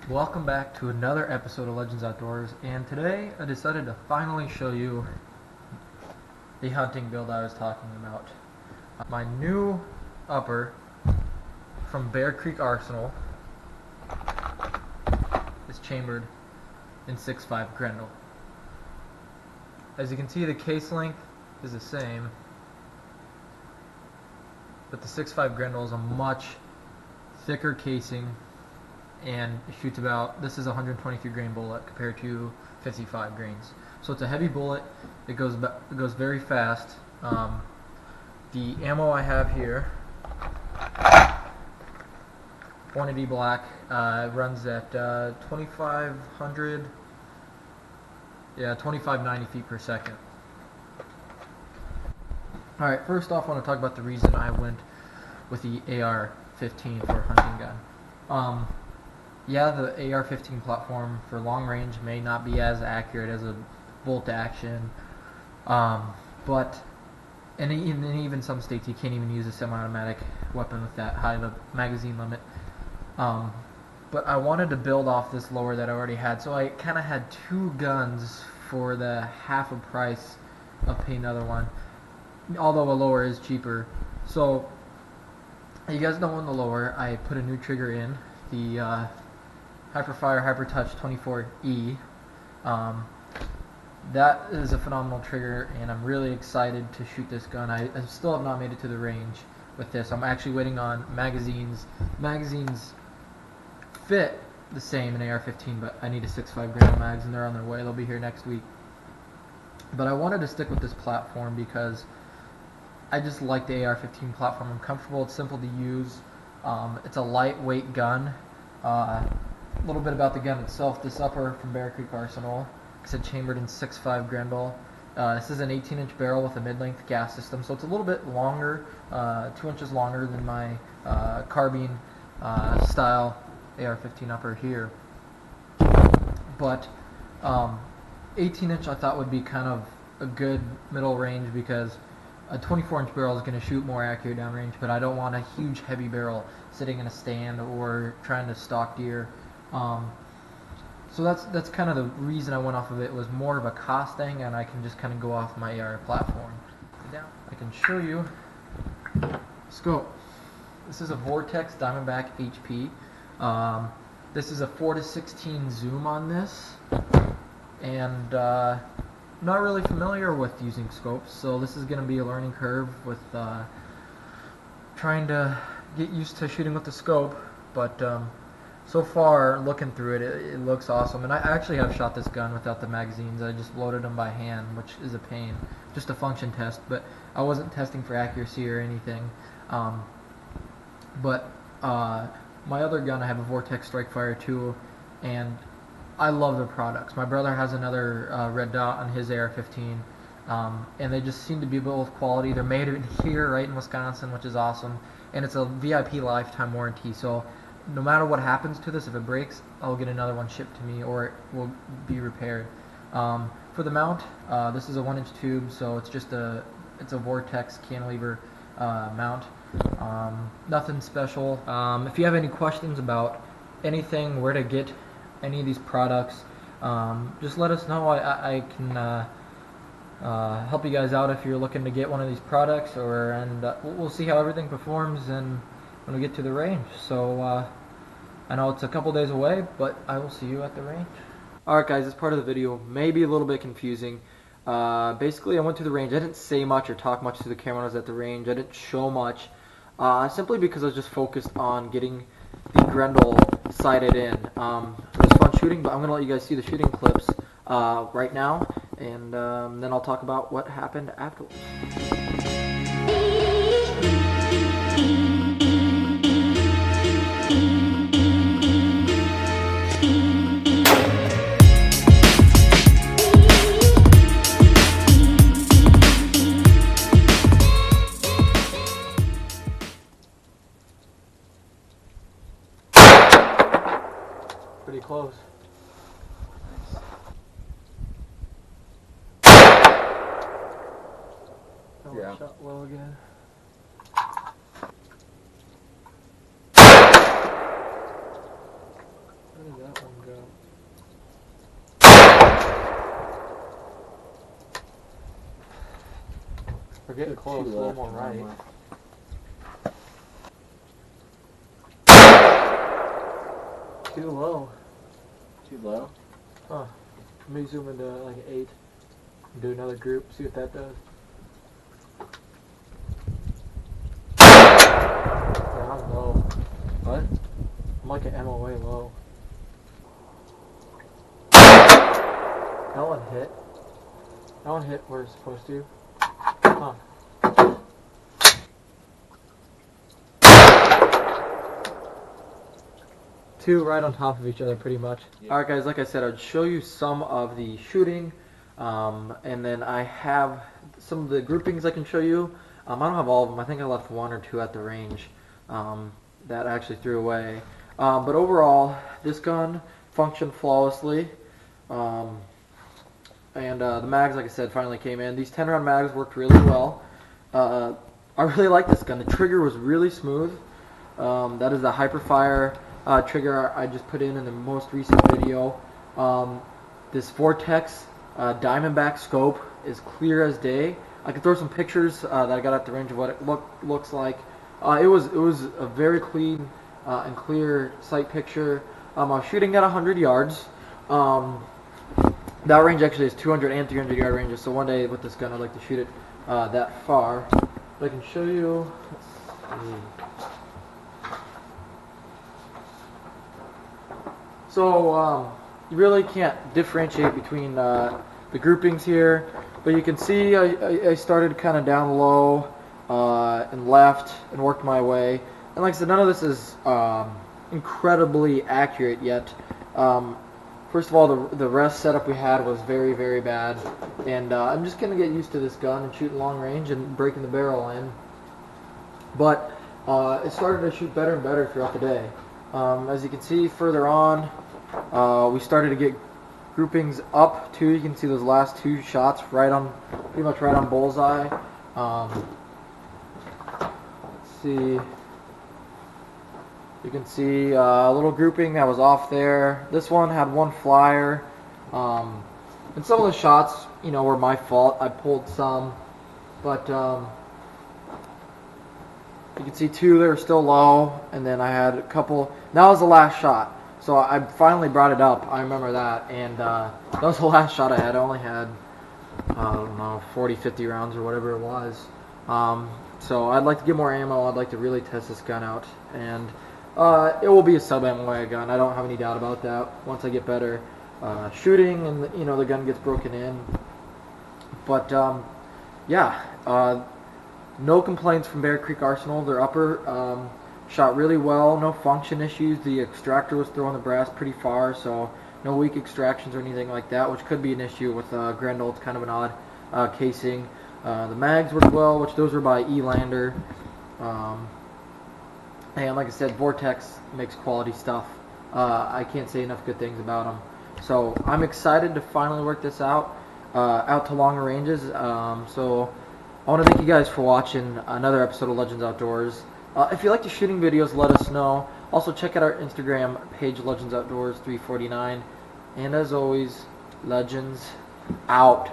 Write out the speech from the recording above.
Welcome back to another episode of Legends Outdoors, and today I decided to finally show you the hunting build I was talking about. My new upper from Bear Creek Arsenal is chambered in 6.5 Grendel. As you can see, the case length is the same, but the 6.5 Grendel is a much thicker casing and it shoots about, this is a 123 grain bullet compared to 55 grains. So it's a heavy bullet, it goes very fast. The ammo I have here, 180 black, runs at 2590 feet per second. Alright, first off I want to talk about the reason I went with the AR-15 for a hunting gun. Yeah, the AR-15 platform for long range may not be as accurate as a bolt action, but in even some states you can't even use a semi-automatic weapon with that high of a magazine limit. But I wanted to build off this lower that I already had, so I kind of had two guns for the half a price of paying another one, although a lower is cheaper. So you guys know on the lower I put a new trigger in, the Hyperfire HyperTouch 24E. That is a phenomenal trigger, and I'm really excited to shoot this gun. I still have not made it to the range with this. I'm actually waiting on magazines. Magazines fit the same in AR-15, but I need a 6.5 Grendel mags, and they're on their way. They'll be here next week. But I wanted to stick with this platform because I just like the AR-15 platform. I'm comfortable. It's simple to use. It's a lightweight gun. A little bit about the gun itself. This upper from Bear Creek Arsenal, like I said, chambered in 6.5 Grendel. This is an 18-inch barrel with a mid-length gas system, so it's a little bit longer, 2 inches longer than my carbine style AR-15 upper here. But 18-inch I thought would be kind of a good middle range because a 24-inch barrel is going to shoot more accurate downrange, but I don't want a huge heavy barrel sitting in a stand or trying to stalk deer. So that's kind of the reason I went off of it. Was more of a cost thing, and I can just kind of go off my AR platform. I can show you scope. This is a Vortex Diamondback HP. This is a 4:16 zoom on this, and not really familiar with using scopes, so this is going to be a learning curve with trying to get used to shooting with the scope. But so far, looking through it, it looks awesome. And I actually have shot this gun without the magazines. I just loaded them by hand, which is a pain. Just a function test, but I wasn't testing for accuracy or anything. But my other gun, I have a Vortex Strike-Fire 2, and I love their products. My brother has another red dot on his AR-15, and they just seem to be both quality. They're made in here, right in Wisconsin, which is awesome. And it's a VIP lifetime warranty, so no matter what happens to this, if it breaks, I'll get another one shipped to me, or it will be repaired. For the mount, this is a 1-inch tube, so it's just it's a Vortex cantilever mount. Nothing special. If you have any questions about anything, where to get any of these products, just let us know. I can help you guys out if you're looking to get one of these products, and we'll see how everything performs and when we get to the range. So I know it's a couple days away, but I will see you at the range. Alright guys, this part of the video may be a little bit confusing. Basically I went to the range. I didn't say much or talk much to the camera when I was at the range. I didn't show much, simply because I was just focused on getting the Grendel sighted in. It was fun shooting, but I'm going to let you guys see the shooting clips right now, and then I'll talk about what happened afterwards. Pretty close. Yeah. Shot low again. What is that one? We're getting close, a little more right. Too low. Too low? Huh. Let me zoom into like 8 and do another group, see what that does. Yeah, I'm low. What? I'm like an MOA low. That one hit. That one hit where it's supposed to. Huh. Two right on top of each other pretty much. Yeah. Alright guys, like I said, I'd show you some of the shooting, and then I have some of the groupings I can show you. I don't have all of them. I think I left 1 or 2 at the range that I actually threw away. But overall, this gun functioned flawlessly. And the mags, like I said, finally came in. These 10-round mags worked really well. I really like this gun. The trigger was really smooth. That is the Hyperfire trigger I just put in the most recent video. This Vortex Diamondback scope is clear as day. I can throw some pictures that I got at the range of what it looks like. It was a very clean and clear sight picture. I was shooting at 100 yards. That range actually is 200 and 300 yard ranges, so one day with this gun I'd like to shoot it that far. But I can show you. Let's see. So you really can't differentiate between the groupings here, but you can see I started kind of down low and left and worked my way. And like I said, none of this is incredibly accurate yet. First of all, the rest setup we had was very, very bad, and I'm just going to get used to this gun and shooting long range and breaking the barrel in. But it started to shoot better and better throughout the day. As you can see further on, we started to get groupings up too. You can see those last 2 shots pretty much right on bullseye. Let's see. You can see a little grouping that was off there. This one had 1 flyer. And some of the shots, were my fault. I pulled some. But you can see 2 that are still low. And then I had a couple. That was the last shot. So I finally brought it up. I remember that. And that was the last shot I had. I only had, I don't know, 40, 50 rounds or whatever it was. So I'd like to get more ammo. I'd like to really test this gun out. And it will be a sub-MOA gun. I don't have any doubt about that. Once I get better shooting and the gun gets broken in. But yeah, no complaints from Bear Creek Arsenal. Their upper shot really well. No function issues. The extractor was throwing the brass pretty far, so no weak extractions or anything like that, which could be an issue with Grendel. It's kind of an odd casing. The mags worked well, which those were by Elander. And like I said, Vortex makes quality stuff. I can't say enough good things about them. So I'm excited to finally work this out to longer ranges. So I want to thank you guys for watching another episode of Legends Outdoors. If you like the shooting videos, let us know. Also check out our Instagram page, Legends Outdoors 349. And as always, Legends out.